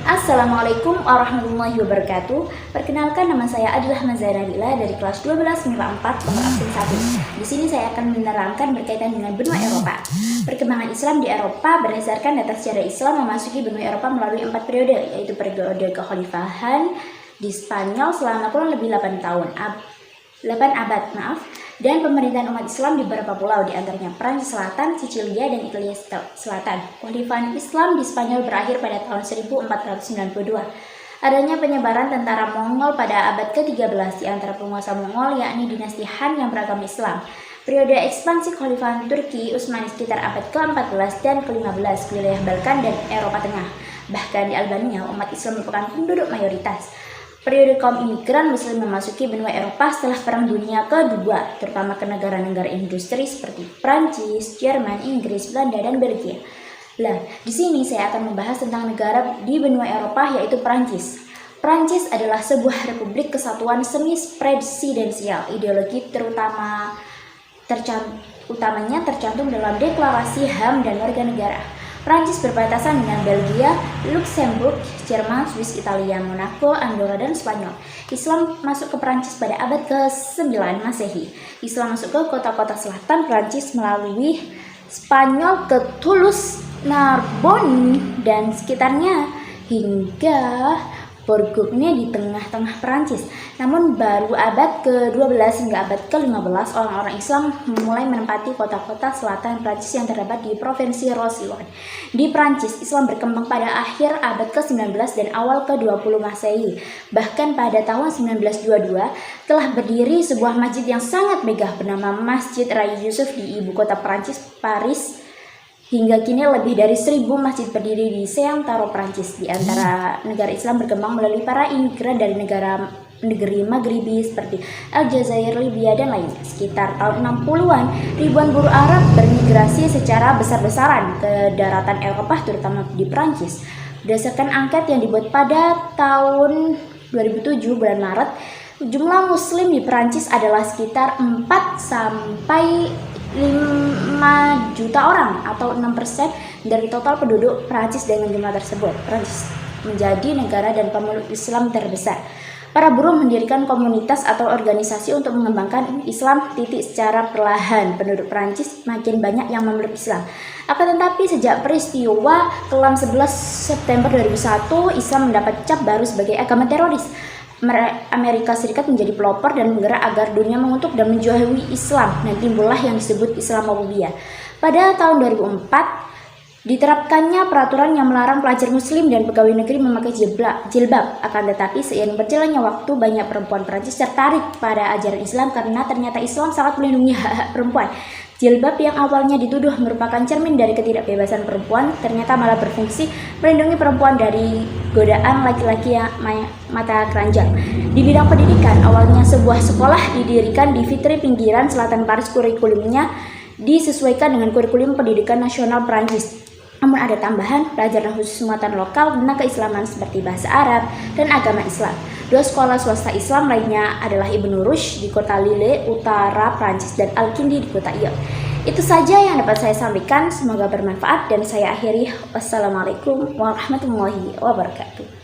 Assalamualaikum warahmatullahi wabarakatuh. Perkenalkan, nama saya adalah Mazahira Nabila dari kelas 12 MIPA 4 nomor absen 1. Di sini saya akan menerangkan berkaitan dengan benua Eropa. Perkembangan Islam di Eropa berdasarkan data sejarah Islam memasuki benua Eropa melalui 4 periode, yaitu periode kekhalifahan di Spanyol selama kurang lebih 8 abad, dan pemerintahan umat Islam di beberapa pulau, di antaranya Prancis Selatan, Sicilia, dan Italia Selatan. Kekhalifahan Islam di Spanyol berakhir pada tahun 1492. Adanya penyebaran tentara Mongol pada abad ke-13 di antara penguasa Mongol, yakni dinasti Han yang beragama Islam. Periode ekspansi kekhalifahan Turki Utsmani sekitar abad ke-14 dan ke-15, wilayah Balkan dan Eropa Tengah. Bahkan di Albania, umat Islam merupakan penduduk mayoritas. Periode kaum imigran Muslim memasuki benua Eropa setelah Perang Dunia Kedua, terutama ke negara-negara industri seperti Prancis, Jerman, Inggris, Belanda, dan Belgia. Di sini saya akan membahas tentang negara di benua Eropa, yaitu Prancis. Prancis adalah sebuah republik kesatuan semi-presidensial. Ideologi utamanya tercantum dalam Deklarasi HAM dan Warga Negara. Prancis berbatasan dengan Belgia, Luxembourg, Jerman, Swiss, Italia, Monaco, Andorra, dan Spanyol. Islam masuk ke Prancis pada abad ke-9 Masehi. Islam masuk ke kota-kota selatan Prancis melalui Spanyol ke Toulouse, Narbonne, dan sekitarnya hingga Bourgogne di tengah-tengah Prancis. Namun baru abad ke-12 hingga abad ke-15 orang-orang Islam mulai menempati kota-kota selatan Prancis yang terdapat di provinsi Roussillon. Di Prancis, Islam berkembang pada akhir abad ke-19 dan awal ke-20 Masehi. Bahkan pada tahun 1922 telah berdiri sebuah masjid yang sangat megah bernama Masjid Raya Yusuf di ibu kota Prancis, Paris. Hingga kini lebih dari 1000 masjid berdiri di Seantaro Prancis. Di antara negara Islam berkembang melalui para imigran dari negeri Maghribi seperti Aljazair, Libya, dan lainnya. Sekitar tahun 60-an, ribuan buruh Arab bermigrasi secara besar-besaran ke daratan Eropa, terutama di Prancis. Berdasarkan angket yang dibuat pada tahun 2007 bulan Maret, jumlah Muslim di Prancis adalah sekitar 4 sampai 5 juta orang atau 6% dari total penduduk Prancis. Dengan jumlah tersebut, Prancis menjadi negara dan pemeluk Islam terbesar. Para buruh mendirikan komunitas atau organisasi untuk mengembangkan Islam. Secara perlahan penduduk Prancis makin banyak yang memeluk Islam. Akan tetapi sejak peristiwa kelam 11 September 2001, Islam mendapat cap baru sebagai agama teroris. Amerika Serikat menjadi pelopor dan menggerak agar dunia mengutuk dan menjauhi Islam, dan timbullah yang disebut Islamophobia. Pada tahun 2004 diterapkannya peraturan yang melarang pelajar muslim dan pegawai negeri memakai jilbab. Akan tetapi seiring berjalannya waktu, banyak perempuan Prancis tertarik pada ajaran Islam karena ternyata Islam sangat melindungi hak-hak perempuan. Jilbab yang awalnya dituduh merupakan cermin dari ketidakbebasan perempuan, ternyata malah berfungsi melindungi perempuan dari godaan laki-laki yang mata keranjang. Di bidang pendidikan, awalnya sebuah sekolah didirikan di Vitry, pinggiran selatan Paris. Kurikulumnya disesuaikan dengan kurikulum pendidikan nasional Prancis. Namun ada tambahan pelajaran khusus muatan lokal tentang keislaman seperti bahasa Arab dan agama Islam. 2 sekolah swasta Islam lainnya adalah Ibn Rushd di kota Lille, utara Prancis, dan Al-Kindi di kota Lyon. Itu saja yang dapat saya sampaikan, semoga bermanfaat dan saya akhiri. Wassalamualaikum warahmatullahi wabarakatuh.